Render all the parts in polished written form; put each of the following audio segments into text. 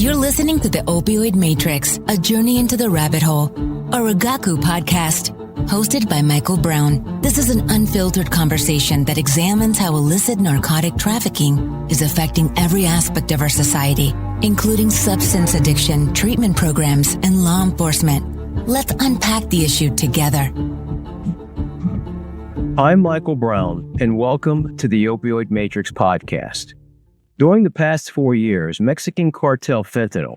You're listening to the Opioid Matrix, a journey into the rabbit hole, a Rigaku podcast, hosted by Michael Brown. This is an unfiltered conversation that examines how illicit narcotic trafficking is affecting every aspect of our society, including substance addiction, treatment programs, and law enforcement. Let's unpack the issue together. I'm Michael Brown, and welcome to the Opioid Matrix podcast. During the past 4 years, Mexican cartel fentanyl,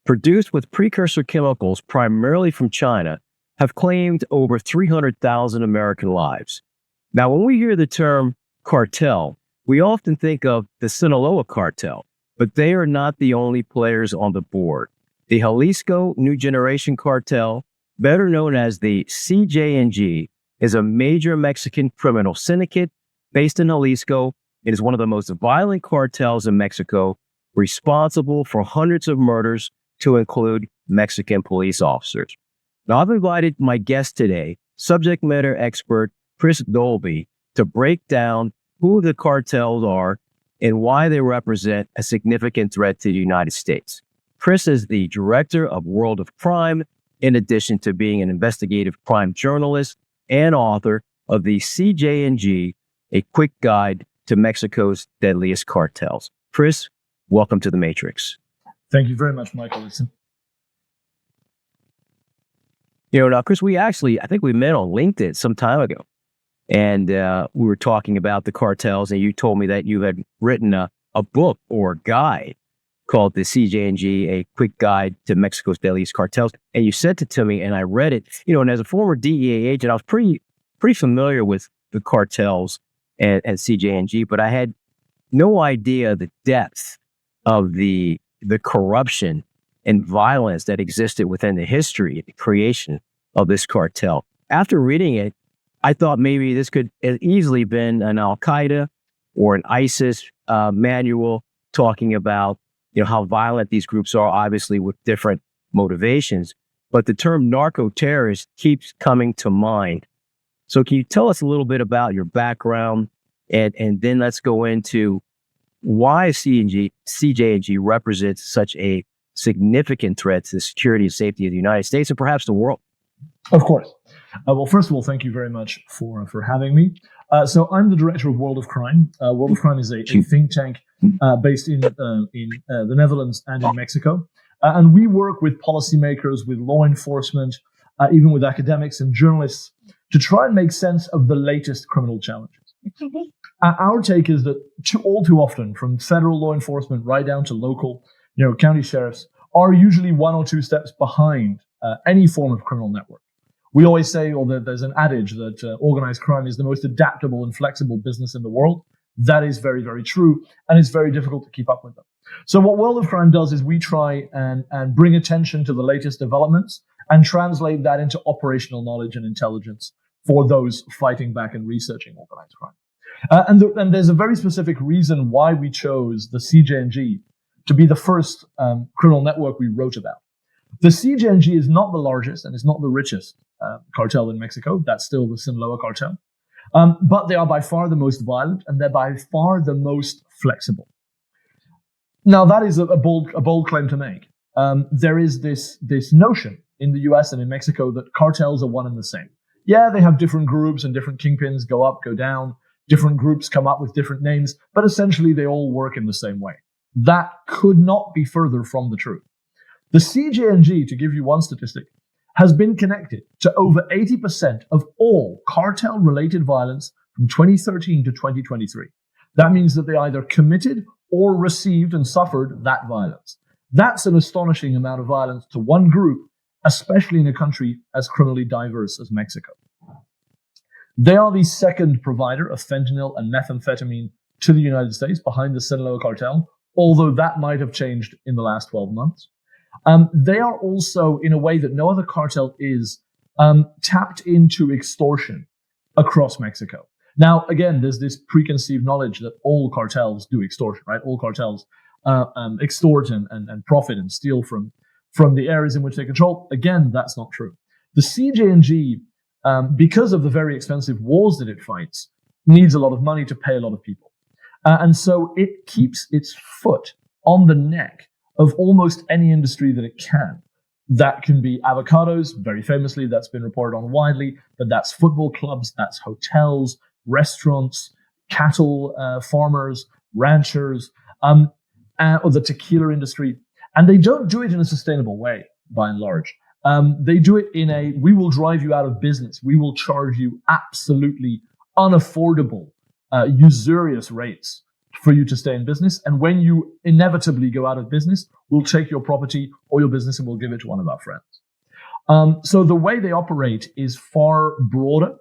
produced with precursor chemicals primarily from China, have claimed over 300,000 American lives. Now, when we hear the term cartel, we often think of the Sinaloa cartel, but they are not the only players on the board. The Jalisco New Generation cartel, better known as the CJNG, is a major Mexican criminal syndicate based in Jalisco. It is one of the most violent cartels in Mexico, responsible for hundreds of murders, to include Mexican police officers. Now, I've invited my guest today, subject matter expert Chris Dalby, to break down who the cartels are and why they represent a significant threat to the United States. Chris is the director of World of Crime, in addition to being an investigative crime journalist and author of the CJNG, a quick guide to Mexico's deadliest cartels. Chris, welcome to the Matrix. Thank you very much, Michael. Now, Chris, I think we met on LinkedIn some time ago, and we were talking about the cartels, and you told me that you had written a book or a guide called the CJNG, a quick guide to Mexico's deadliest cartels, and you sent it to me, and I read it. And as a former DEA agent, I was pretty familiar with the cartels and CJNG, but I had no idea the depth of the corruption and violence that existed within the history, the creation of this cartel. After reading it, I thought maybe this could have easily been an Al-Qaeda or an ISIS manual talking about how violent these groups are, obviously with different motivations. But the term narco-terrorist keeps coming to mind. So can you tell us a little bit about your background, and then let's go into why CJNG represents such a significant threat to the security and safety of the United States and perhaps the world? Of course. Well, first of all, thank you very much for having me. So I'm the director of World of Crime. World of Crime is a think tank based in the Netherlands and in Mexico. And we work with policymakers, with law enforcement, even with academics and journalists to try and make sense of the latest criminal challenges. Our take is that all too often, from federal law enforcement right down to local, county sheriffs, are usually one or two steps behind any form of criminal network. We always say, or there's an adage that organized crime is the most adaptable and flexible business in the world. That is very, very true, and it's very difficult to keep up with them. So what World of Crime does is we try and bring attention to the latest developments and translate that into operational knowledge and intelligence for those fighting back and researching organized crime. And there's a very specific reason why we chose the CJNG to be the first criminal network we wrote about. The CJNG is not the largest and is not the richest cartel in Mexico. That's still the Sinaloa cartel. But they are by far the most violent, and they're by far the most flexible. Now, that is a bold claim to make. There is this notion in the US and in Mexico that cartels are one and the same. Yeah, they have different groups and different kingpins go up, go down. Different groups come up with different names, but essentially they all work in the same way. That could not be further from the truth. The CJNG, to give you one statistic, has been connected to over 80% of all cartel-related violence from 2013 to 2023. That means that they either committed or received and suffered that violence. That's an astonishing amount of violence to one group, especially in a country as criminally diverse as Mexico. They are the second provider of fentanyl and methamphetamine to the United States behind the Sinaloa cartel, although that might have changed in the last 12 months. They are also, in a way that no other cartel is, tapped into extortion across Mexico. Now, again, there's this preconceived knowledge that all cartels do extortion, right? All cartels extort and profit and steal from the areas in which they control. Again, that's not true. The CJNG, because of the very expensive wars that it fights, needs a lot of money to pay a lot of people. And so it keeps its foot on the neck of almost any industry that it can. That can be avocados, very famously, that's been reported on widely, but that's football clubs, that's hotels, restaurants, cattle farmers, ranchers, or the tequila industry. And they don't do it in a sustainable way, by and large. They do it in a, we will drive you out of business. We will charge you absolutely unaffordable, usurious rates for you to stay in business. And when you inevitably go out of business, we'll take your property or your business and we'll give it to one of our friends. So the way they operate is far broader,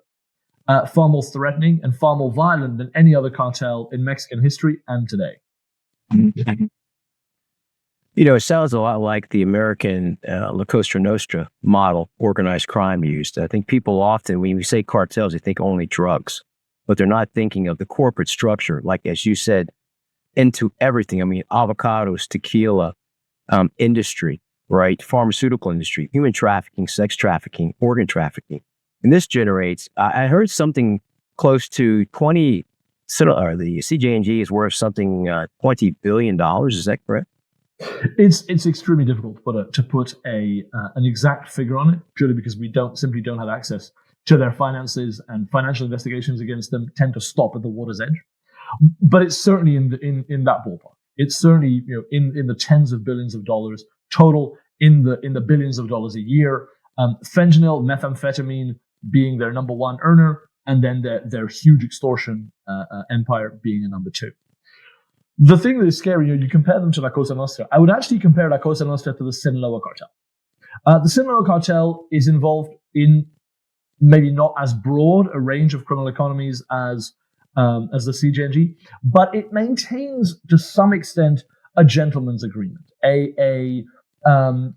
far more threatening, and far more violent than any other cartel in Mexican history and today. You know, it sounds a lot like the American La Cosa Nostra model, organized crime used. I think people often, when we say cartels, they think only drugs, but they're not thinking of the corporate structure, like, as you said, into everything. I mean, avocados, tequila, industry, right? Pharmaceutical industry, human trafficking, sex trafficking, organ trafficking. And this generates, I heard something close to 20, or the CJNG is worth something $20 billion. Is that correct? It's extremely difficult to put an exact figure on it, purely because we simply don't have access to their finances, and financial investigations against them tend to stop at the water's edge. But it's certainly in that ballpark. It's certainly, you know, in the tens of billions of dollars total, in the billions of dollars a year. Fentanyl, methamphetamine being their number one earner, and then their huge extortion empire being a number two. The thing that is scary, you compare them to La Cosa Nostra. I would actually compare La Cosa Nostra to the Sinaloa cartel. The Sinaloa cartel is involved in maybe not as broad a range of criminal economies as the CJNG, but it maintains to some extent a gentleman's agreement, a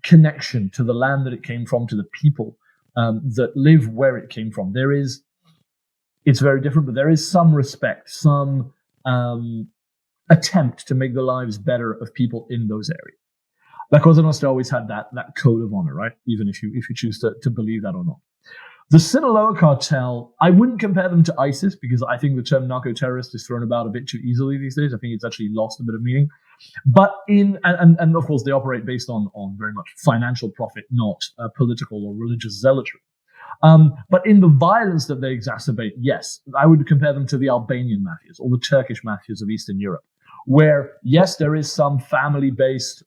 connection to the land that it came from, to the people that live where it came from. It's very different, but there is some respect, some attempt to make the lives better of people in those areas. La Cosa Nostra always had that code of honor, right? Even if you choose to believe that or not. The Sinaloa cartel, I wouldn't compare them to ISIS, because I think the term narco-terrorist is thrown about a bit too easily these days. I think it's actually lost a bit of meaning. But and of course, they operate based on very much financial profit, not political or religious zealotry. But in the violence that they exacerbate, yes, I would compare them to the Albanian mafias or the Turkish mafias of Eastern Europe, where, yes, there is some family-based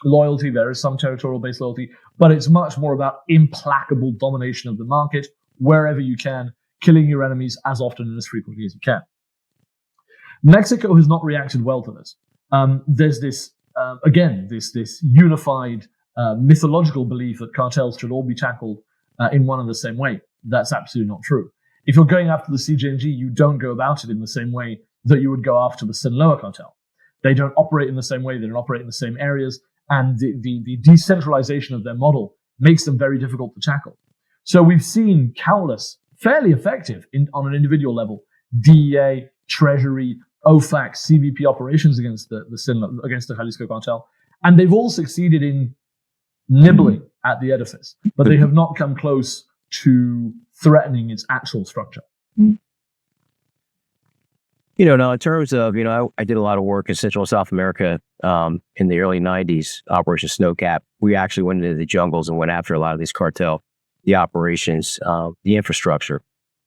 loyalty, there is some territorial-based loyalty, but it's much more about implacable domination of the market wherever you can, killing your enemies as often and as frequently as you can. Mexico has not reacted well to this. There's this unified mythological belief that cartels should all be tackled in one and the same way. That's absolutely not true. If you're going after the CJNG, you don't go about it in the same way that you would go after the Sinaloa cartel. They don't operate in the same way, they don't operate in the same areas, and the decentralization of their model makes them very difficult to tackle. So we've seen countless, fairly effective on an individual level, DEA, Treasury, OFAC, CBP operations against the Jalisco cartel, and they've all succeeded in nibbling at the edifice, but they have not come close to threatening its actual structure. You know, now in terms of, I did a lot of work in Central and South America in the early 90s, Operation Snowcap. We actually went into the jungles and went after a lot of these cartel, the operations, the infrastructure.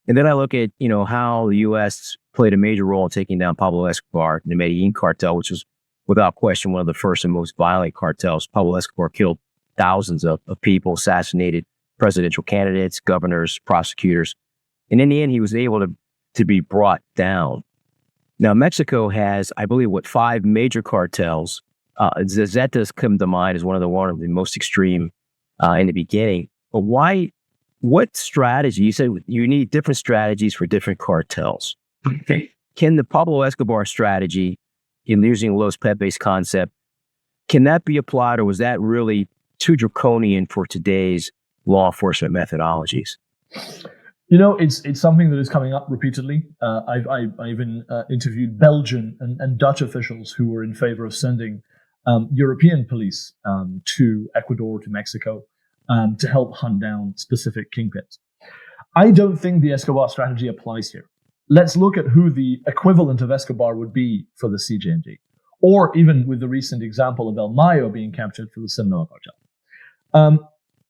And then I look at, how the U.S. played a major role in taking down Pablo Escobar, the Medellin cartel, which was without question one of the first and most violent cartels. Pablo Escobar killed thousands of people, assassinated presidential candidates, governors, prosecutors. And in the end, he was able to be brought down. Now, Mexico has, I believe, 5 major cartels. Zetas come to mind as one of the most extreme in the beginning. But what strategy? You said you need different strategies for different cartels. Okay. Can the Pablo Escobar strategy, in using Los Pepes concept, can that be applied, or was that really too draconian for today's law enforcement methodologies? It's something that is coming up repeatedly. I've even interviewed Belgian and Dutch officials who were in favor of sending European police to Ecuador, to Mexico, to help hunt down specific kingpins. I don't think the Escobar strategy applies here. Let's look at who the equivalent of Escobar would be for the CJNG, or even with the recent example of El Mayo being captured for the Sinaloa cartel.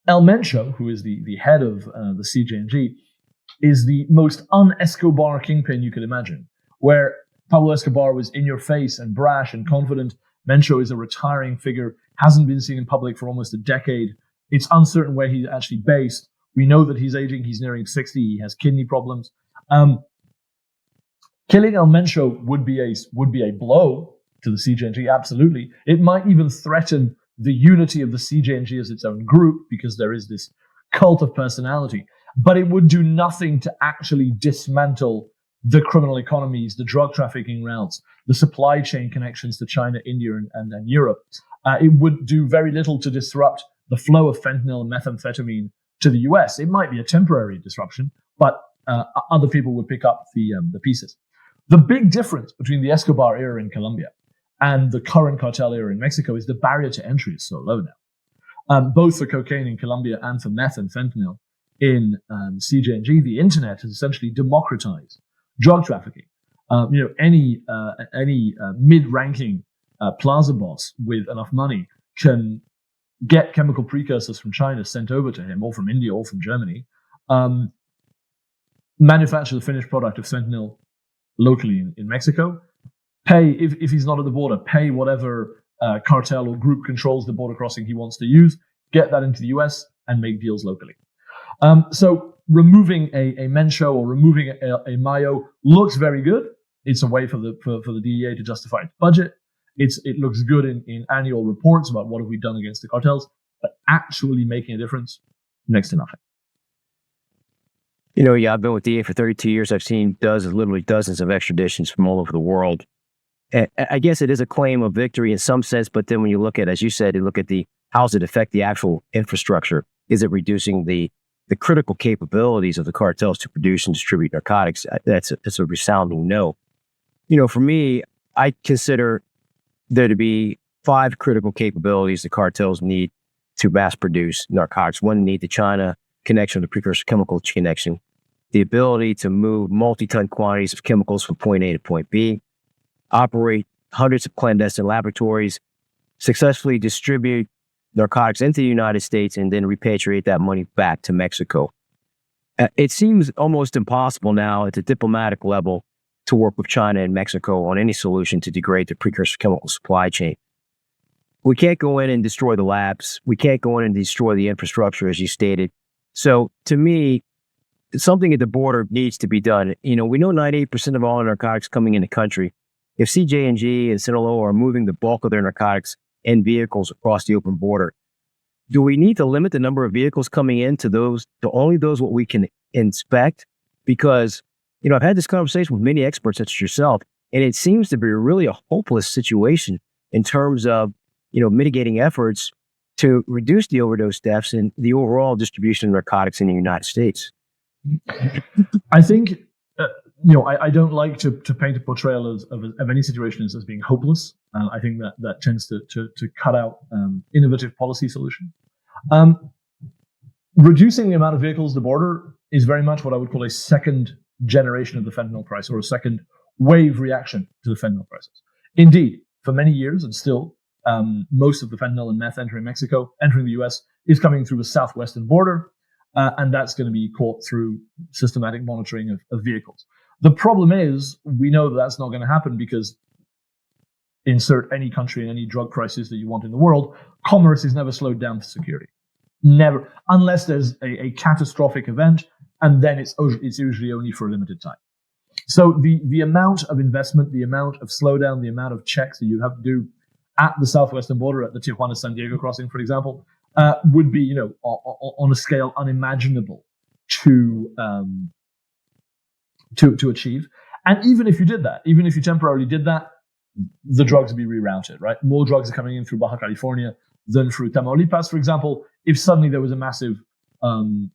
El Mencho, who is the head of the CJNG, is the most un-Escobar kingpin you could imagine, where Pablo Escobar was in your face and brash and confident. Mencho is a retiring figure, hasn't been seen in public for almost a decade. It's uncertain where he's actually based. We know that he's aging. He's nearing 60. He has kidney problems. Killing El Mencho would be a blow to the CJNG, absolutely. It might even threaten the unity of the CJNG as its own group, because there is this cult of personality. But it would do nothing to actually dismantle the criminal economies, the drug trafficking routes, the supply chain connections to China, India, and Europe. It would do very little to disrupt the flow of fentanyl and methamphetamine to the US. It might be a temporary disruption, but other people would pick up the pieces. The big difference between the Escobar era in Colombia and the current cartel era in Mexico is the barrier to entry is so low now. Both for cocaine in Colombia and for meth and fentanyl in CJNG, the internet has essentially democratized drug trafficking. Any mid-ranking plaza boss with enough money can get chemical precursors from China sent over to him, or from India, or from Germany, manufacture the finished product of fentanyl locally in Mexico, pay, if he's not at the border, pay whatever cartel or group controls the border crossing he wants to use, get that into the US, and make deals locally. So removing a Mencho or removing a Mayo looks very good. It's a way for the DEA to justify its budget. It looks good in annual reports about what have we done against the cartels, but actually making a difference, next to nothing. I've been with DEA for 32 years. I've seen literally dozens of extraditions from all over the world. And I guess it is a claim of victory in some sense, but then when you look at, as you said, you look at how does it affect the actual infrastructure? Is it reducing the critical capabilities of the cartels to produce and distribute narcotics? That's a resounding no. For me, I consider there to be 5 critical capabilities the cartels need to mass produce narcotics. One, need the China connection, the precursor chemical connection, the ability to move multi-ton quantities of chemicals from point A to point B, operate hundreds of clandestine laboratories, successfully distribute narcotics into the United States, and then repatriate that money back to Mexico. It seems almost impossible now at the diplomatic level to work with China and Mexico on any solution to degrade the precursor chemical supply chain. We can't go in and destroy the labs. We can't go in and destroy the infrastructure, as you stated. So to me, something at the border needs to be done. We know 98% of all narcotics coming in the country. If CJNG and Sinaloa are moving the bulk of their narcotics in vehicles across the open border, do we need to limit the number of vehicles coming in to only those what we can inspect? Because, I've had this conversation with many experts such as yourself, and it seems to be really a hopeless situation in terms of, mitigating efforts to reduce the overdose deaths and the overall distribution of narcotics in the United States. I think, I don't like to paint a portrayal of any situation as being hopeless. I think that tends to cut out innovative policy solutions. Reducing the amount of vehicles at the border is very much what I would call a second generation of the fentanyl crisis, or a second wave reaction to the fentanyl crisis. Indeed, for many years, and still, most of the fentanyl and meth entering the US, is coming through the southwestern border, and that's going to be caught through systematic monitoring of vehicles. The problem is, we know that that's not going to happen because, insert any country in any drug crisis that you want in the world, commerce is never slowed down for security. Never, unless there's a catastrophic event, and then it's usually only for a limited time. So the amount of investment, the amount of slowdown, the amount of checks that you have to do at the southwestern border, at the Tijuana-San Diego crossing, for example, would be, on a scale unimaginable to achieve. And even if you did that, even if you temporarily did that, the drugs would be rerouted, right? More drugs are coming in through Baja California than through Tamaulipas, for example. If suddenly there was a massive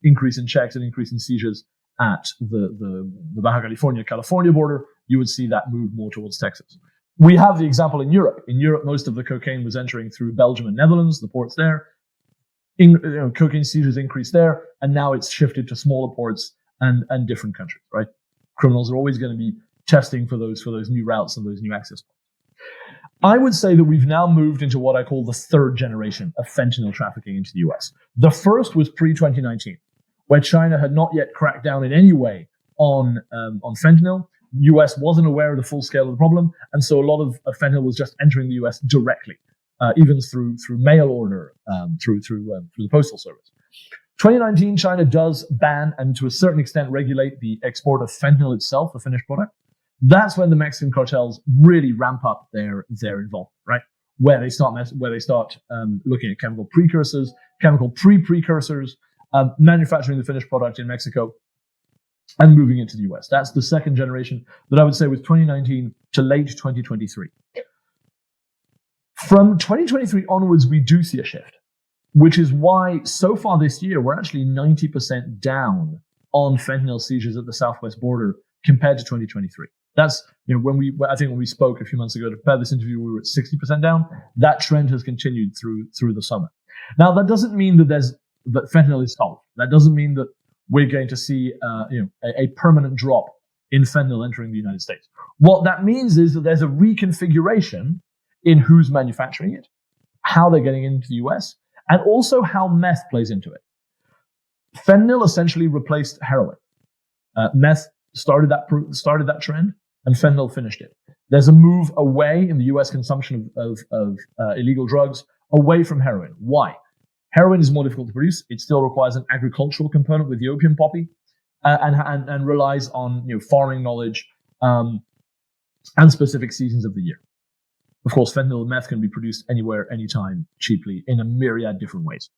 increase in checks and increase in seizures at the Baja California border, you would see that move more towards Texas. We have the example in Europe. In Europe, most of the cocaine was entering through Belgium and Netherlands, the ports there. Cocaine seizures increased there, and now it's shifted to smaller ports and different countries, right? Criminals are always going to be testing for those new routes and those new access points. I would say that we've now moved into what I call the third generation of fentanyl trafficking into the US. The first was pre-2019, where China had not yet cracked down in any way on fentanyl. US wasn't aware of the full scale of the problem, and so a lot of fentanyl was just entering the US directly, even through mail order, through the postal service. 2019, China does ban and to a certain extent regulate the export of fentanyl itself, the finished product. That's when the Mexican cartels really ramp up their involvement, right? Where they start looking at chemical precursors, chemical precursors, manufacturing the finished product in Mexico, and moving into the US. That's the second generation that I would say was 2019 to late 2023. From 2023 onwards, we do see a shift, which is why so far this year, we're actually 90% down on fentanyl seizures at the southwest border compared to 2023. That's, when we spoke a few months ago to prepare this interview, we were at 60% down. That trend has continued through the summer. Now, that doesn't mean that fentanyl is solved. That doesn't mean that we're going to see, a permanent drop in fentanyl entering the United States. What that means is that there's a reconfiguration in who's manufacturing it, how they're getting into the US, and also how meth plays into it. Fentanyl essentially replaced heroin. Meth started that trend, and fentanyl finished it. There's a move away in the US consumption of illegal drugs away from heroin. Why? Heroin is more difficult to produce. It still requires an agricultural component with the opium poppy, and relies on farming knowledge and specific seasons of the year. Of course, fentanyl and meth can be produced anywhere, anytime, cheaply, in a myriad different ways.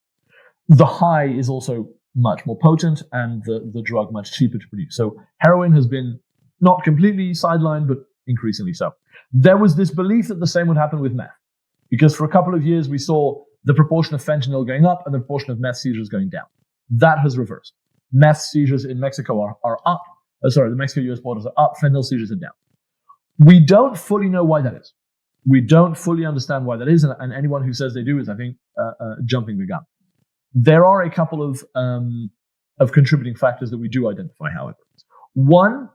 The high is also much more potent, and the drug much cheaper to produce. So heroin has been not completely sidelined, but increasingly so. There was this belief that the same would happen with meth, because for a couple of years we saw the proportion of fentanyl going up and the proportion of meth seizures going down. That has reversed. Meth seizures in Mexico are up. The Mexico-US borders are up. Fentanyl seizures are down. We don't fully know why that is. We don't fully understand why that is, and anyone who says they do is, I think, jumping the gun. There are a couple of contributing factors that we do identify, however. One,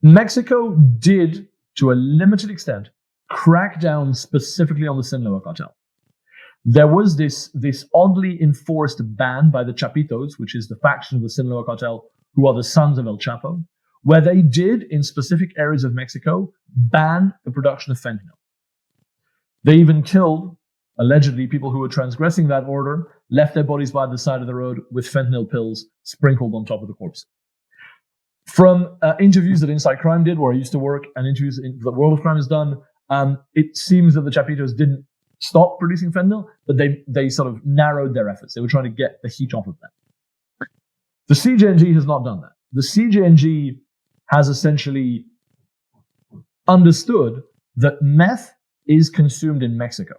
Mexico did, to a limited extent, crack down specifically on the Sinaloa cartel. There was this oddly enforced ban by the Chapitos, which is the faction of the Sinaloa cartel, who are the sons of El Chapo, where they did, in specific areas of Mexico, ban the production of fentanyl. They even killed, allegedly, people who were transgressing that order, left their bodies by the side of the road with fentanyl pills sprinkled on top of the corpse. From interviews that Inside Crime did, where I used to work, and interviews that World of Crime has done, it seems that the Chapitos didn't stop producing fentanyl, but they sort of narrowed their efforts. They were trying to get the heat off of that. The CJNG has not done that. The CJNG has essentially understood that meth is consumed in Mexico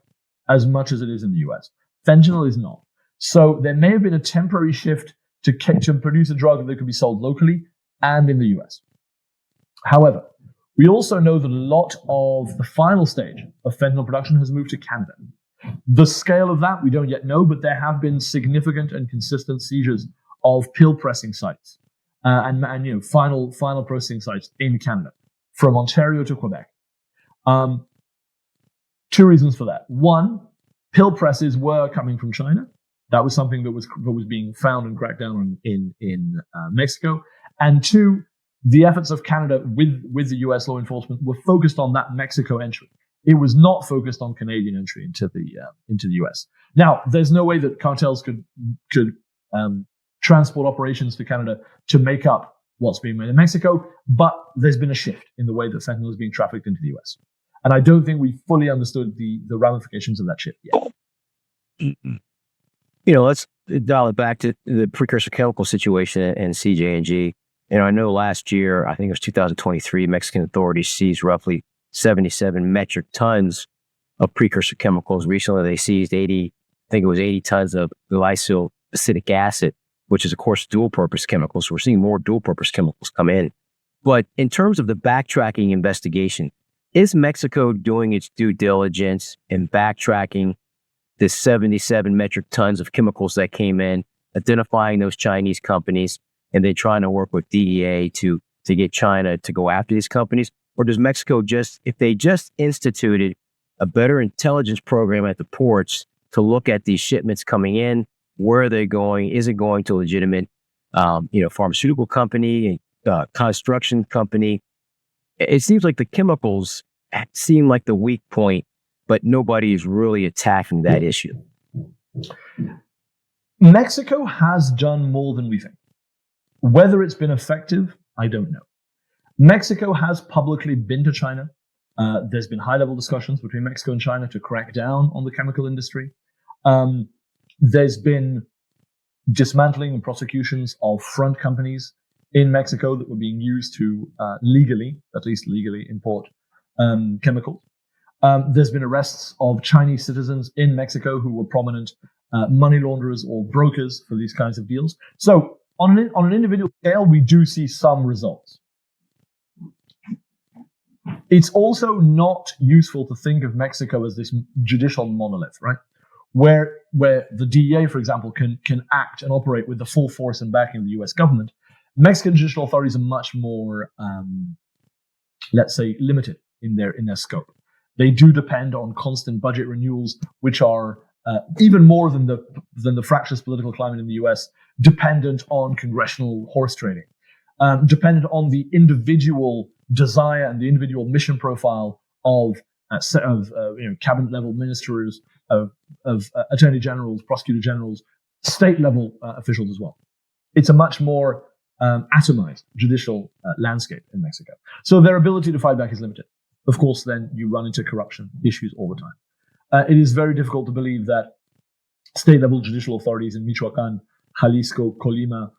as much as it is in the US. Fentanyl is not. So there may have been a temporary shift to produce a drug that could be sold locally and in the US. However, we also know that a lot of the final stage of fentanyl production has moved to Canada. The scale of that we don't yet know, but there have been significant and consistent seizures of pill pressing sites and final processing sites in Canada, from Ontario to Quebec. Two reasons for that. One, pill presses were coming from China. That was something that was being found and cracked down on in Mexico. And two, the efforts of Canada with the US law enforcement were focused on that Mexico entry. It was not focused on Canadian entry into the US. Now, there's no way that cartels could transport operations to Canada to make up what's being made in Mexico, but there's been a shift in the way that fentanyl is being trafficked into the US. And I don't think we fully understood the ramifications of that shift yet. Let's dial it back to the precursor chemical situation and CJNG. I know last year, I think it was 2023, Mexican authorities seized roughly 77 metric tons of precursor chemicals. Recently, they seized 80 tons of glycyl acetic acid, which is, of course, dual-purpose chemicals. So we're seeing more dual-purpose chemicals come in. But in terms of the backtracking investigation, is Mexico doing its due diligence in backtracking the 77 metric tons of chemicals that came in, identifying those Chinese companies, and then trying to work with DEA to get China to go after these companies? Or does Mexico if they just instituted a better intelligence program at the ports to look at these shipments coming in, where are they going? Is it going to a legitimate, pharmaceutical company, construction company? It seems like the chemicals seem like the weak point, but nobody is really attacking that issue. Mexico has done more than we think. Whether it's been effective, I don't know. Mexico has publicly been to China. There's been high-level discussions between Mexico and China to crack down on the chemical industry. There's been dismantling and prosecutions of front companies in Mexico that were being used to at least legally, import chemicals. There's been arrests of Chinese citizens in Mexico who were prominent money launderers or brokers for these kinds of deals. So on an individual scale, we do see some results. It's also not useful to think of Mexico as this judicial monolith, right? Where the DEA, for example, can act and operate with the full force and backing of the US government. Mexican judicial authorities are much more, let's say, limited in their scope. They do depend on constant budget renewals, which are even more than the fractious political climate in the US, dependent on congressional horse trading, dependent on the individual desire and the individual mission profile of cabinet level ministers, of attorney generals, prosecutor generals, state level officials as well. It's a much more atomized judicial landscape in Mexico. So their ability to fight back is limited. Of course, then you run into corruption issues all the time. It is very difficult to believe that state-level judicial authorities in Michoacan, Jalisco, Colima,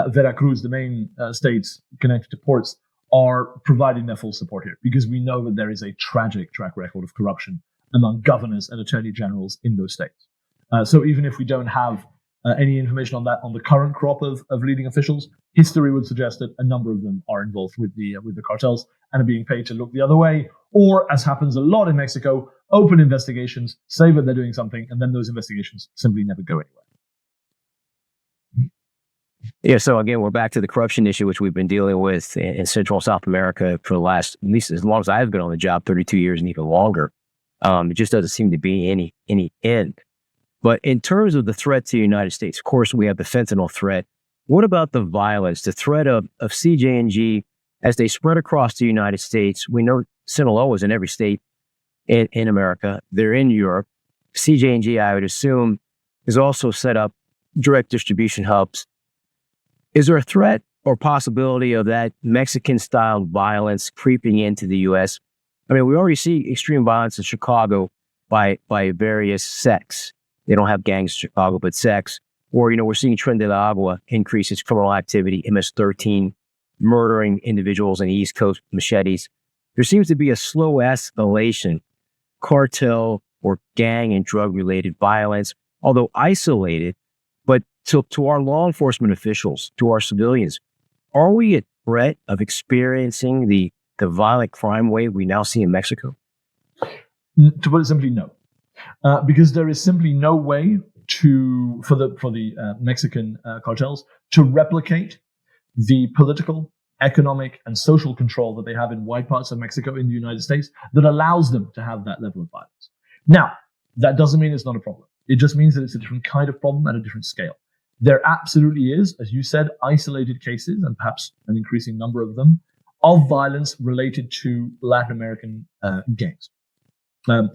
Veracruz, the main states connected to ports, are providing their full support here, because we know that there is a tragic track record of corruption among governors and attorney generals in those states. So even if we don't have any information on that on the current crop of leading officials, history would suggest that a number of them are involved with the cartels and are being paid to look the other way, or, as happens a lot in Mexico, open investigations, say that they're doing something, and then those investigations simply never go anywhere. Yeah, so again, we're back to the corruption issue, which we've been dealing with in Central and South America for the last, at least as long as I've been on the job, 32 years and even longer. It just doesn't seem to be any end. But in terms of the threat to the United States, of course, we have the fentanyl threat. What about the violence, the threat of CJNG as they spread across the United States? We know Sinaloa is in every state in America. They're in Europe. CJNG, I would assume, is also set up direct distribution hubs. Is there a threat or possibility of that Mexican-style violence creeping into the U.S.? I mean, we already see extreme violence in Chicago by various sects. They don't have gangs in Chicago, but sects. Or, we're seeing Tren de la Agua increase its criminal activity, MS-13, murdering individuals on the East Coast with machetes. There seems to be a slow escalation, cartel or gang and drug-related violence, although isolated. But to our law enforcement officials, to our civilians, are we at threat of experiencing the violent crime wave we now see in Mexico? To put it simply, no. Because there is simply no way for the Mexican cartels to replicate the political, economic, and social control that they have in wide parts of Mexico in the United States that allows them to have that level of violence. Now, that doesn't mean it's not a problem. It just means that it's a different kind of problem at a different scale. There absolutely is, as you said, isolated cases, and perhaps an increasing number of them, of violence related to Latin American gangs. And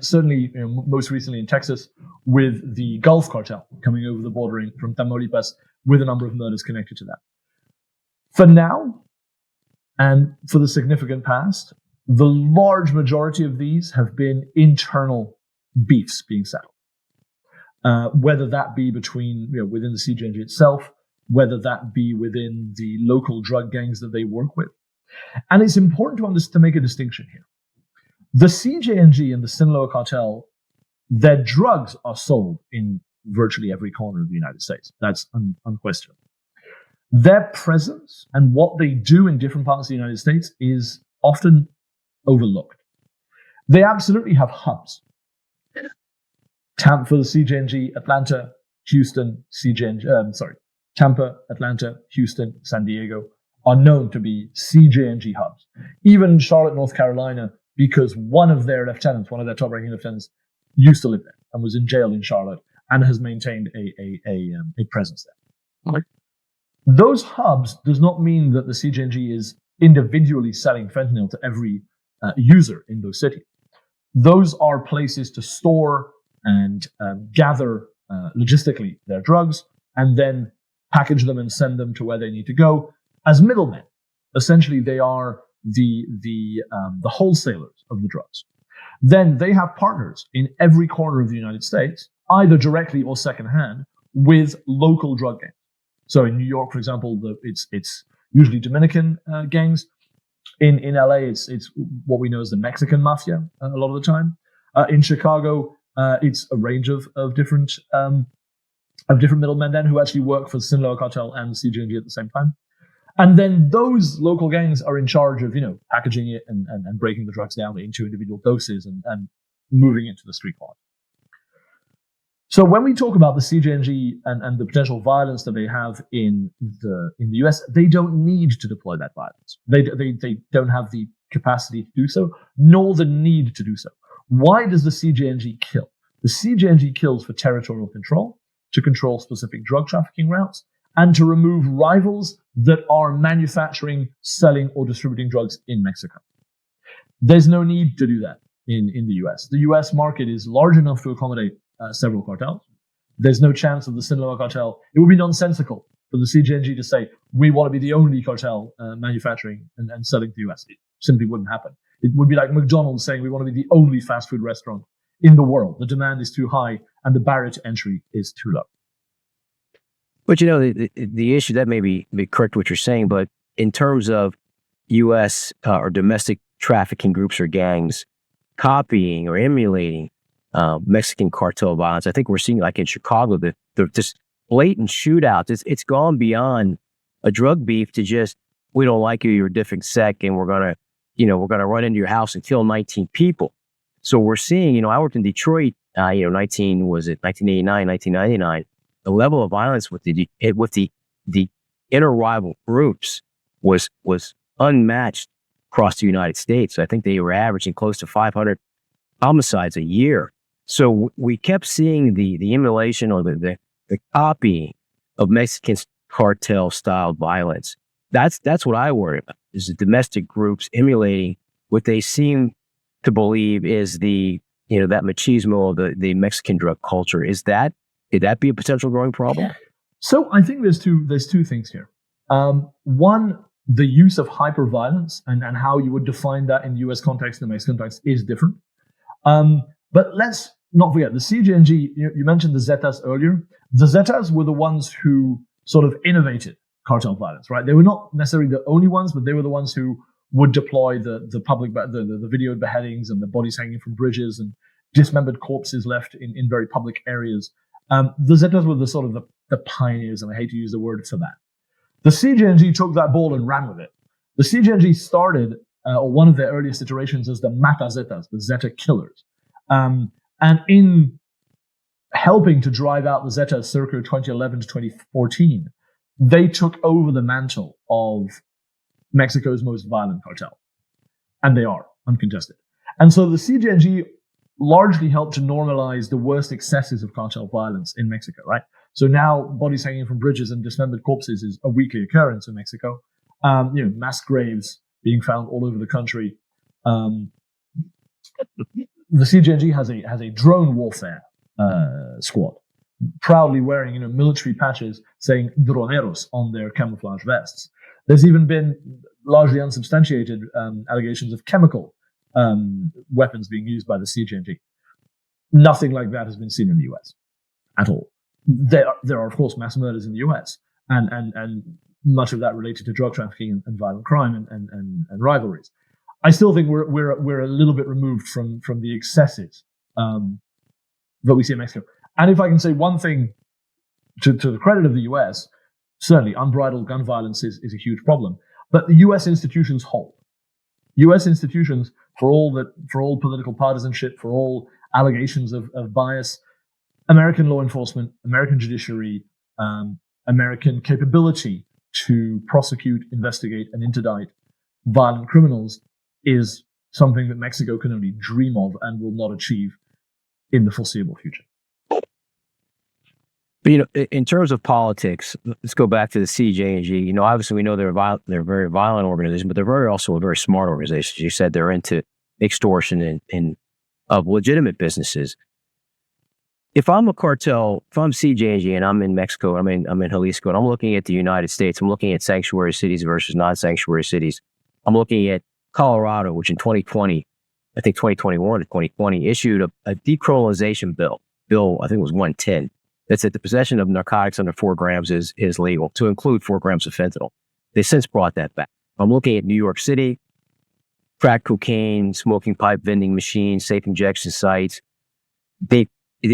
certainly, most recently in Texas, with the Gulf Cartel coming over the border from Tamaulipas, with a number of murders connected to that. For now, and for the significant past, the large majority of these have been internal beefs being settled. Whether that be between, within the CJNG itself, whether that be within the local drug gangs that they work with. And it's important to make a distinction here. The CJNG and the Sinaloa cartel, their drugs are sold in virtually every corner of the United States. That's unquestionable. Their presence and what they do in different parts of the United States is often overlooked. They absolutely have hubs. For the CJNG, Atlanta, Houston, Tampa, Atlanta, Houston, San Diego are known to be CJNG hubs. Even Charlotte, North Carolina, because one of their top-ranking lieutenants, used to live there and was in jail in Charlotte and has maintained a presence there. Right. Those hubs does not mean that the CJNG is individually selling fentanyl to every user in those cities. Those are places to store and gather logistically their drugs and then package them and send them to where they need to go as middlemen. Essentially, they are the wholesalers of the drugs. Then they have partners in every corner of the United States, either directly or secondhand, with local drug gangs. So in New York, for example, it's usually Dominican gangs. In LA, it's what we know as the Mexican mafia a lot of the time. In Chicago, it's a range of different middlemen then who actually work for the Sinaloa Cartel and the CJNG at the same time. And then those local gangs are in charge of, packaging it and breaking the drugs down into individual doses and moving it to the street market. So when we talk about the CJNG and the potential violence that they have in the US, they don't need to deploy that violence. They don't have the capacity to do so, nor the need to do so. Why does the CJNG kill? The CJNG kills for territorial control, to control specific drug trafficking routes, and to remove rivals that are manufacturing, selling, or distributing drugs in Mexico. There's no need to do that in the US. The US market is large enough to accommodate several cartels. There's no chance of the Sinaloa cartel. It would be nonsensical for the CJNG to say, we want to be the only cartel manufacturing and selling to the US. It simply wouldn't happen. It would be like McDonald's saying, we want to be the only fast food restaurant in the world. The demand is too high and the barrier to entry is too low. But the issue, that may be correct what you're saying, but in terms of U.S. Or domestic trafficking groups or gangs copying or emulating Mexican cartel violence, I think we're seeing, like in Chicago, this blatant shootouts. It's gone beyond a drug beef to just, we don't like you, you're a different sect, and we're gonna run into your house and kill 19 people. So we're seeing, I worked in Detroit, 1989, 1999. The level of violence with the inter-rival groups was unmatched across the United States. I think they were averaging close to 500 homicides a year. So we kept seeing the emulation or the copying of Mexican cartel-style violence. That's what I worry about, is the domestic groups emulating what they seem to believe is that machismo of the Mexican drug culture. Could that be a potential growing problem? So I think there's two things here. One, the use of hyper-violence and how you would define that in the US context and the Mexican context is different. But let's not forget, the CJNG, you mentioned the Zetas earlier. The Zetas were the ones who sort of innovated cartel violence, right? They were not necessarily the only ones, but they were the ones who would deploy the public, the videoed beheadings and the bodies hanging from bridges and dismembered corpses left in very public areas. The Zetas were the sort of the pioneers, and I hate to use the word for that. The CJNG took that ball and ran with it. The CJNG started, or one of their earliest iterations, as the Mata Zetas, the Zeta killers. And in helping to drive out the Zetas circa 2011 to 2014, they took over the mantle of Mexico's most violent cartel. And they are, uncontested. And so the CJNG largely helped to normalize the worst excesses of cartel violence in Mexico, right? So now bodies hanging from bridges and dismembered corpses is a weekly occurrence in Mexico. Mass graves being found all over the country. The CJNG has a drone warfare squad, proudly wearing military patches saying droneros on their camouflage vests. There's even been largely unsubstantiated allegations of chemical weapons being used by the CJNG. Nothing like that has been seen in the US at all. There are, of course, mass murders in the US, and much of that related to drug trafficking and violent crime and rivalries. I still think we're a little bit removed from the excesses that we see in Mexico. And if I can say one thing to the credit of the US, certainly unbridled gun violence is a huge problem. But the US institutions hold. US institutions, for all political partisanship, for all allegations of bias, American law enforcement, American judiciary, American capability to prosecute, investigate, and interdict violent criminals is something that Mexico can only dream of and will not achieve in the foreseeable future. But, in terms of politics, let's go back to the CJNG. Obviously we know they're a very violent organization, but they're also a very smart organization. You said they're into extortion and of legitimate businesses. If I'm a cartel, if I'm CJNG and I'm in Mexico, I'm in Jalisco, and I'm looking at the United States, I'm looking at sanctuary cities versus non-sanctuary cities. I'm looking at Colorado, which in 2020, I think 2021 to 2020, issued a decriminalization bill. I think it was 110. That said the possession of narcotics under 4 grams is legal, to include 4 grams of fentanyl. They since brought that back. I'm looking at New York City, crack cocaine, smoking pipe vending machines, safe injection sites. De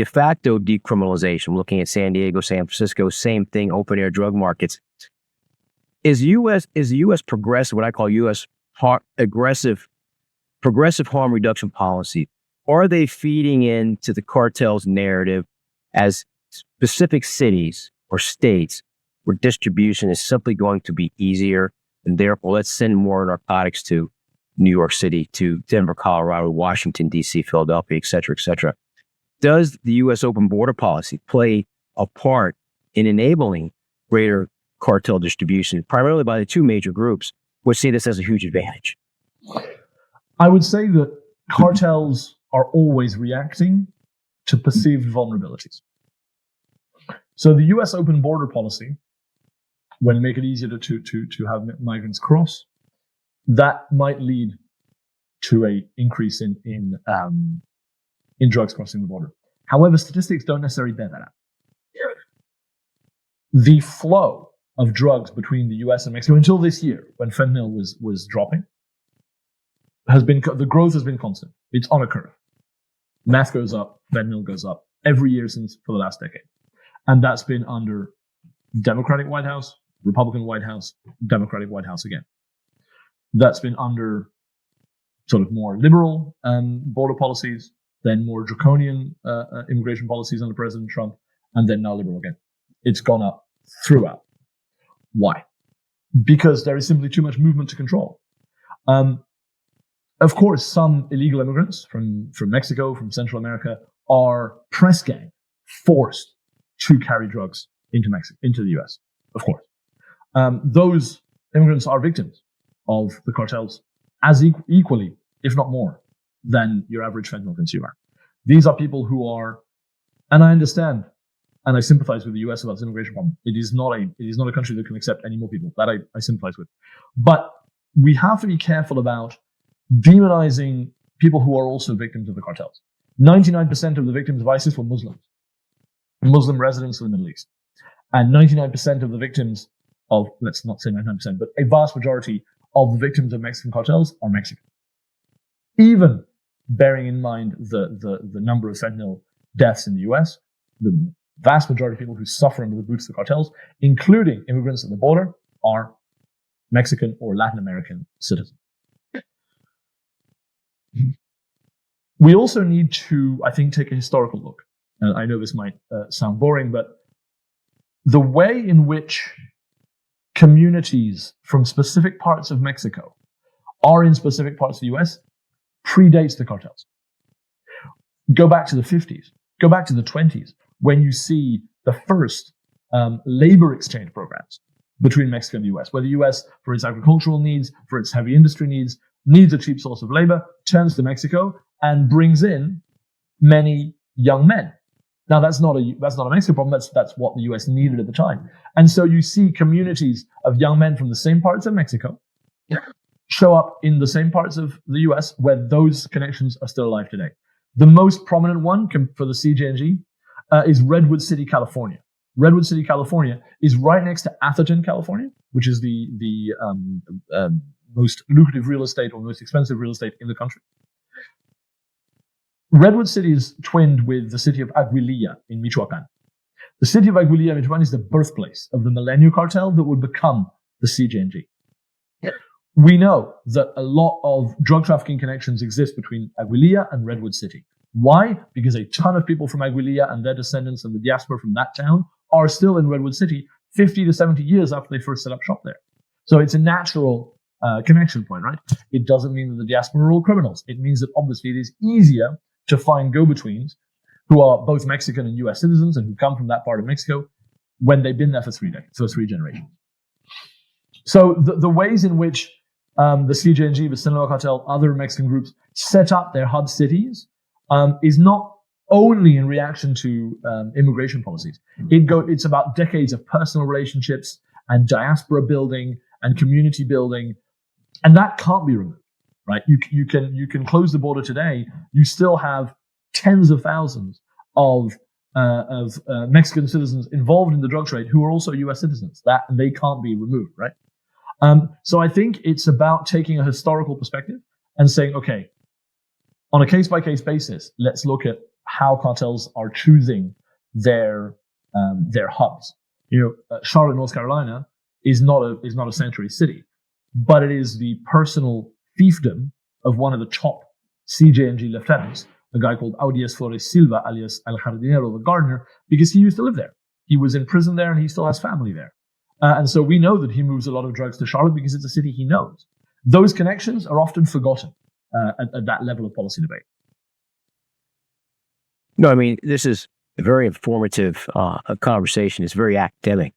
facto decriminalization. I'm looking at San Diego, San Francisco, same thing, open air drug markets. Is the U.S. progressive, what I call U.S. progressive harm reduction policy, are they feeding into the cartel's narrative as specific cities or states where distribution is simply going to be easier, and therefore let's send more narcotics to New York City, to Denver, Colorado, Washington, D.C., Philadelphia, et cetera, et cetera? Does the U.S. open border policy play a part in enabling greater cartel distribution, primarily by the 2 major groups, which see this as a huge advantage? I would say that cartels are always reacting to perceived vulnerabilities. So the U.S. open border policy, when it make it easier to have migrants cross, that might lead to a increase in drugs crossing the border. However, statistics don't necessarily bear that out. The flow of drugs between the U.S. and Mexico until this year, when fentanyl was dropping, the growth has been constant. It's on a curve. Meth goes up, fentanyl goes up every year for the last decade. And that's been under Democratic White House, Republican White House, Democratic White House again. That's been under sort of more liberal border policies, then more draconian immigration policies under President Trump, and then now liberal again. It's gone up throughout. Why? Because there is simply too much movement to control. Of course, some illegal immigrants from Mexico, from Central America, are press gang forced to carry drugs into the U.S. Of course, those immigrants are victims of the cartels as equally, if not more, than your average fentanyl consumer. These are people who are, and I understand, and I sympathize with the U.S. about its immigration problem. It is not a country that can accept any more people. That I sympathize with, but we have to be careful about demonizing people who are also victims of the cartels. 99% of the victims of ISIS were Muslims, Muslim residents of the Middle East. And 99% of the victims of, let's not say 99%, but a vast majority of the victims of Mexican cartels are Mexican. Even bearing in mind the number of fentanyl deaths in the US, the vast majority of people who suffer under the boots of the cartels, including immigrants at the border, are Mexican or Latin American citizens. We also need to, I think, take a historical look. And I know this might sound boring, but the way in which communities from specific parts of Mexico are in specific parts of the US predates the cartels. Go back to the 50s, go back to the 20s, when you see the first labor exchange programs between Mexico and the US, where the US, for its agricultural needs, for its heavy industry needs a cheap source of labor, turns to Mexico and brings in many young men. Now, that's not a Mexican problem. That's what the US needed at the time. And so you see communities of young men from the same parts of Mexico show up in the same parts of the US where those connections are still alive today. The most prominent one for the CJNG is Redwood City, California. Redwood City, California is right next to Atherton, California, which is the most lucrative real estate or most expensive real estate in the country. Redwood City is twinned with the city of Aguililla in Michoacan. The city of Aguililla, Michoacan, is the birthplace of the Millennium Cartel that would become the CJNG. We know that a lot of drug trafficking connections exist between Aguililla and Redwood City. Why? Because a ton of people from Aguililla and their descendants and the diaspora from that town are still in Redwood City 50 to 70 years after they first set up shop there. So it's a natural connection point, right? It doesn't mean that the diaspora are all criminals. It means that obviously it is easier to find go-betweens who are both Mexican and US citizens and who come from that part of Mexico when they've been there for 3 generations. So the ways in which the CJNG, the Sinaloa Cartel, other Mexican groups set up their hub cities is not only in reaction to immigration policies. It's about decades of personal relationships and diaspora building and community building, and that can't be removed, right? You can close the border today. You still have tens of thousands of Mexican citizens involved in the drug trade who are also U.S. citizens. That they can't be removed, right? So I think it's about taking a historical perspective and saying, okay, on a case-by-case basis, let's look at how cartels are choosing their hubs. Charlotte, North Carolina, is not a sanctuary city, but it is the personal fiefdom of one of the top CJNG lieutenants, a guy called Audias Flores Silva, alias El Jardinero, the gardener, because he used to live there. He was in prison there, and he still has family there. And so we know that he moves a lot of drugs to Charlotte because it's a city he knows. Those connections are often forgotten at that level of policy debate. No, I mean, this is a very informative conversation. It's very academic.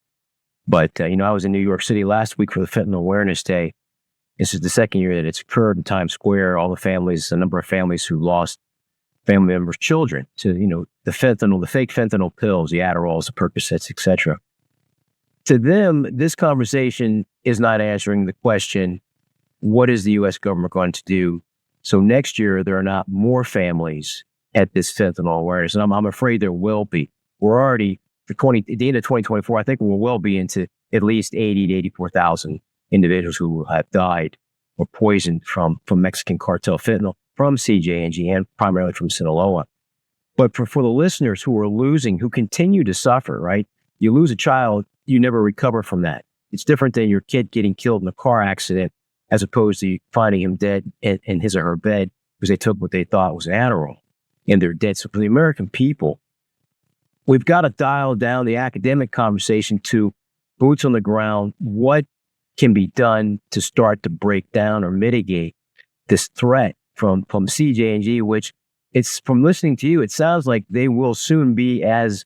But, I was in New York City last week for the Fentanyl Awareness Day. This is the second year that it's occurred in Times Square. All the families, a number of families who lost family members' children to, the fentanyl, the fake fentanyl pills, the Adderalls, the Percocets, etc. To them, this conversation is not answering the question, what is the U.S. government going to do so next year there are not more families at this fentanyl awareness? And I'm afraid there will be. We're already, at the end of 2024, I think we'll well be into at least 80 to 84,000 individuals who will have died or poisoned from Mexican cartel fentanyl, from CJNG, and primarily from Sinaloa. But for the listeners who are losing, who continue to suffer, right? You lose a child, you never recover from that. It's different than your kid getting killed in a car accident as opposed to finding him dead in his or her bed because they took what they thought was an Adderall and they're dead. So for the American people, we've got to dial down the academic conversation to boots on the ground. What can be done to start to break down or mitigate this threat from CJNG, which it's from listening to you, it sounds like they will soon be as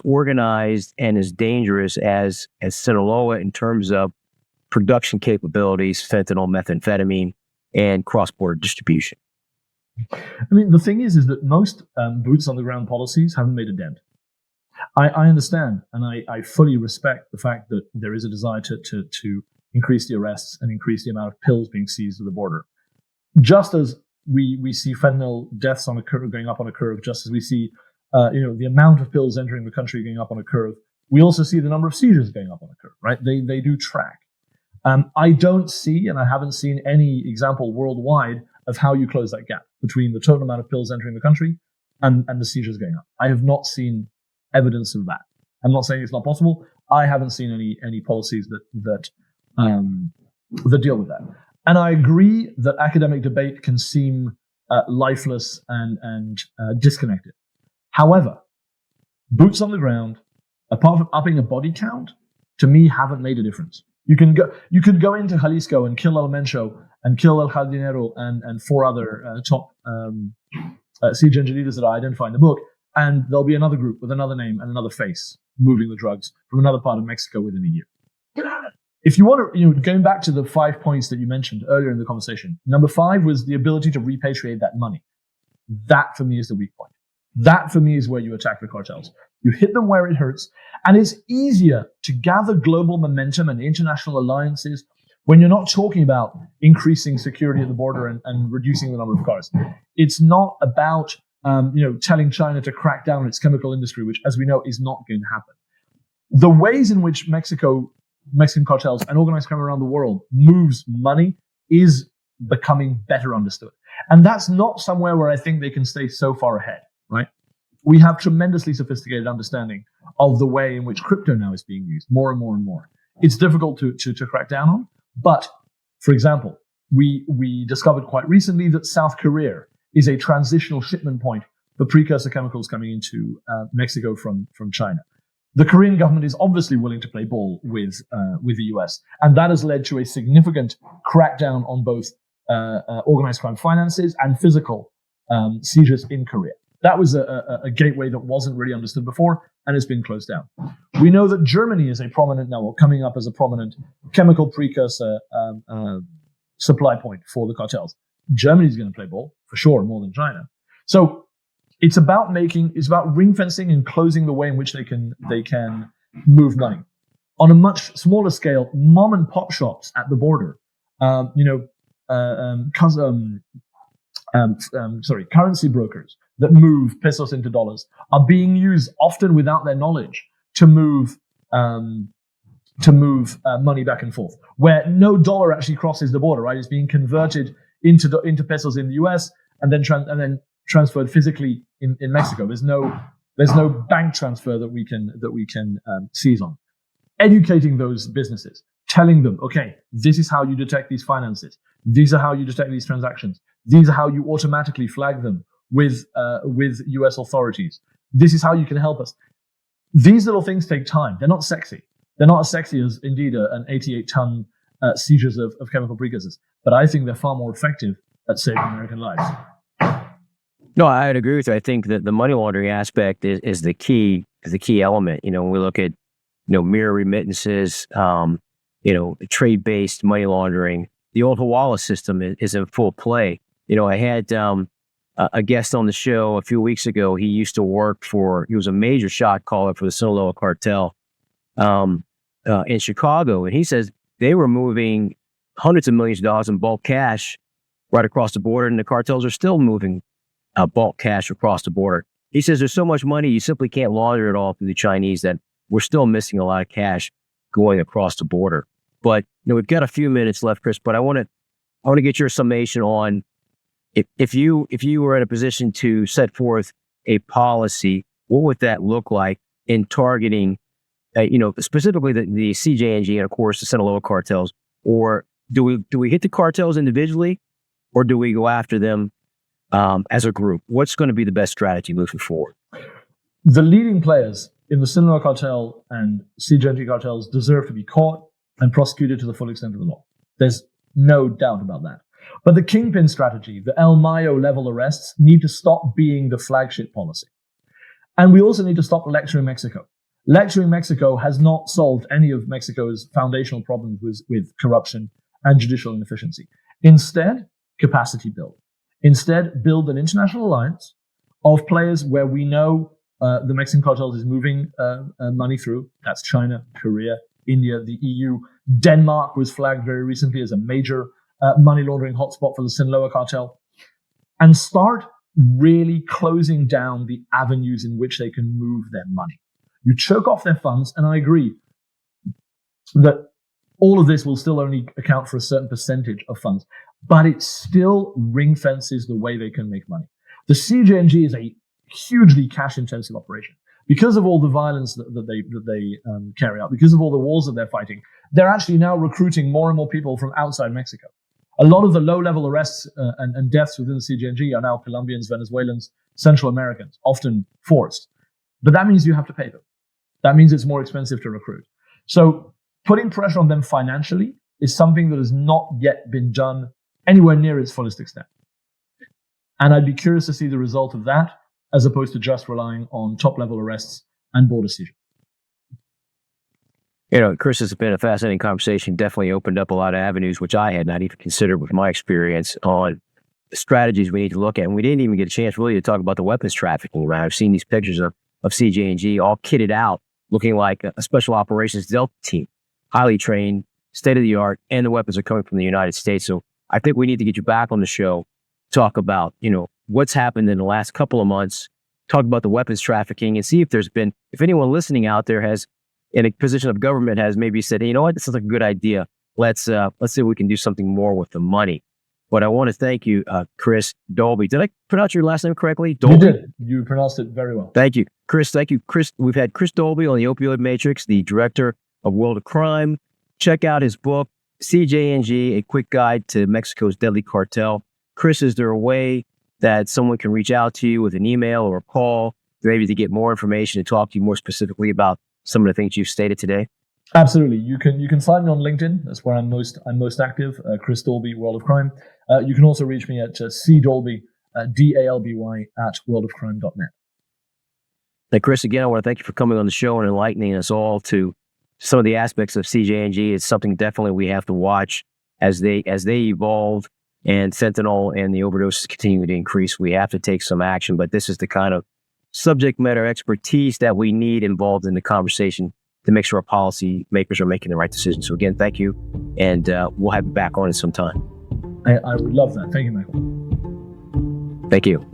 organized and as dangerous as Sinaloa in terms of production capabilities, fentanyl, methamphetamine, and cross-border distribution. I mean, the thing is that most boots on the ground policies haven't made a dent. I understand, and I fully respect the fact that there is a desire to increase the arrests and increase the amount of pills being seized at the border. Just as we see fentanyl deaths on a curve going up on a curve, just as we see the amount of pills entering the country going up on a curve, we also see the number of seizures going up on a curve, right? They do track. I don't see, and I haven't seen any example worldwide of how you close that gap between the total amount of pills entering the country and the seizures going up. I have not seen evidence of that. I'm not saying it's not possible. I haven't seen any policies that deal with that. And I agree that academic debate can seem lifeless and disconnected. However, boots on the ground, apart from upping a body count, to me haven't made a difference. You could go into Jalisco and kill El Mencho and kill El Jardinero and 4 other top CJNG leaders that I identify in the book, and there'll be another group with another name and another face moving the drugs from another part of Mexico within a year. If you want to, going back to the 5 points that you mentioned earlier in the conversation, number 5 was the ability to repatriate that money. That for me is the weak point. That for me is where you attack the cartels. You hit them where it hurts, and it's easier to gather global momentum and international alliances when you're not talking about increasing security at the border and reducing the number of cars. It's not about telling China to crack down on its chemical industry, which, as we know, is not going to happen. The ways in which Mexican cartels and organized crime around the world moves money is becoming better understood. And that's not somewhere where I think they can stay so far ahead, right? We have tremendously sophisticated understanding of the way in which crypto now is being used more and more and more. It's difficult to crack down on. But, for example, we discovered quite recently that South Korea is a transitional shipment point for precursor chemicals coming into Mexico from China. The Korean government is obviously willing to play ball with the US, and that has led to a significant crackdown on both organized crime finances and physical seizures in Korea. That was a gateway that wasn't really understood before, and it's been closed down. We know that Germany is a prominent now, or coming up as a prominent chemical precursor supply point for the cartels. Germany's going to play ball for sure, more than China. So it's about ring fencing and closing the way in which they can move money. On a much smaller scale, mom and pop shops at the border, currency brokers that move pesos into dollars are being used often without their knowledge to move money back and forth, where no dollar actually crosses the border. Right, it's being converted into pesos in the US and then transferred physically in Mexico. There's no bank transfer that we can seize on. Educating those businesses, telling them, okay, this is how you detect these finances. These are how you detect these transactions. These are how you automatically flag them with US authorities. This is how you can help us. These little things take time. They're not sexy. They're not as sexy as indeed an 88-ton seizures of chemical precursors. But I think they're far more effective at saving American lives. No, I'd agree with you. I think that the money laundering aspect is the key element. When we look at mirror remittances, trade-based money laundering, the old Hawala system is in full play. I had a guest on the show a few weeks ago. He used to work he was a major shot caller for the Sinaloa cartel in Chicago, and he says they were moving hundreds of millions of dollars in bulk cash right across the border, and the cartels are still moving bulk cash across the border. He says there's so much money, you simply can't launder it all through the Chinese that we're still missing a lot of cash going across the border. But we've got a few minutes left, Chris, but I want to get your summation on if you were in a position to set forth a policy, what would that look like in targeting, specifically the CJNG and of course the Sinaloa cartels, or do we hit the cartels individually, or do we go after them as a group? What's going to be the best strategy moving forward? The leading players in the Sinaloa cartel and CJNG cartels deserve to be caught and prosecuted to the full extent of the law. There's no doubt about that. But the kingpin strategy, the El Mayo level arrests, need to stop being the flagship policy. And we also need to stop lecturing Mexico. Lecturing Mexico has not solved any of Mexico's foundational problems with corruption and judicial inefficiency. Instead, capacity build. Instead, build an international alliance of players where we know the Mexican cartels is moving money through. That's China, Korea, India, the EU. Denmark was flagged very recently as a major money laundering hotspot for the Sinaloa cartel. And start really closing down the avenues in which they can move their money. You choke off their funds, and I agree that all of this will still only account for a certain percentage of funds, but it still ring fences the way they can make money. The CJNG is a hugely cash-intensive operation. Because of all the violence that they carry out, because of all the wars that they're fighting, they're actually now recruiting more and more people from outside Mexico. A lot of the low-level arrests and deaths within the CJNG are now Colombians, Venezuelans, Central Americans, often forced. But that means you have to pay them. That means it's more expensive to recruit. So putting pressure on them financially is something that has not yet been done anywhere near its fullest extent. And I'd be curious to see the result of that, as opposed to just relying on top-level arrests and border seizures. Chris, has been a fascinating conversation. Definitely opened up a lot of avenues, which I had not even considered with my experience on the strategies we need to look at. And we didn't even get a chance really to talk about the weapons trafficking around. I've seen these pictures of CJNG all kitted out, looking like a special operations Delta team, highly trained, state-of-the-art, and the weapons are coming from the United States. So I think we need to get you back on the show, talk about, what's happened in the last couple of months, talk about the weapons trafficking, and see if anyone listening out there has, in a position of government, has maybe said, hey, you know what, this is a good idea. Let's see if we can do something more with the money. But I want to thank you, Chris Dalby. Did I pronounce your last name correctly? Dalby? You did. You pronounced it very well. Thank you, Chris. Thank you, Chris. We've had Chris Dalby on the Opioid Matrix, the director of World of Crime. Check out his book, CJNG, A Quick Guide to Mexico's Deadly Cartel. Chris, is there a way that someone can reach out to you with an email or a call, maybe to get more information and talk to you more specifically about some of the things you've stated today? Absolutely. You can find me on LinkedIn. That's where I'm most active. Chris Dalby, World of Crime. You can also reach me at cdalby, DALBY at worldofcrime.net. Now, Chris, again, I want to thank you for coming on the show and enlightening us all to some of the aspects of CJNG. It's something definitely we have to watch as they evolve and fentanyl and the overdoses continue to increase. We have to take some action, but this is the kind of subject matter expertise that we need involved in the conversation to make sure our policy makers are making the right decisions. So again, thank you, and we'll have you back on in some time. I would love that. Thank you, Michael. Thank you.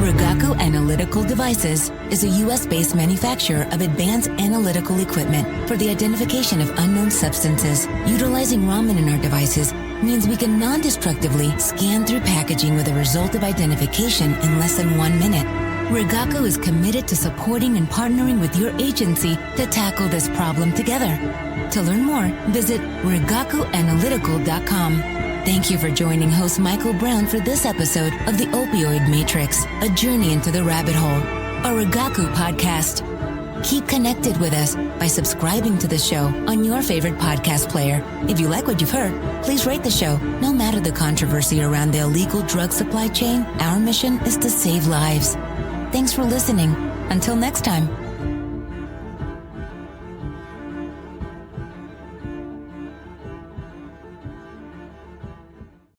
Rigaku Analytical Devices is a U.S.-based manufacturer of advanced analytical equipment for the identification of unknown substances. Utilizing Raman in our devices means we can non-destructively scan through packaging with a result of identification in less than 1 minute. Rigaku is committed to supporting and partnering with your agency to tackle this problem together. To learn more, visit rigakuanalytical.com. Thank you for joining host Michael Brown for this episode of The Opioid Matrix, a journey into the rabbit hole, a Rigaku podcast. Keep connected with us by subscribing to the show on your favorite podcast player. If you like what you've heard, please rate the show. No matter the controversy around the illegal drug supply chain, our mission is to save lives. Thanks for listening. Until next time.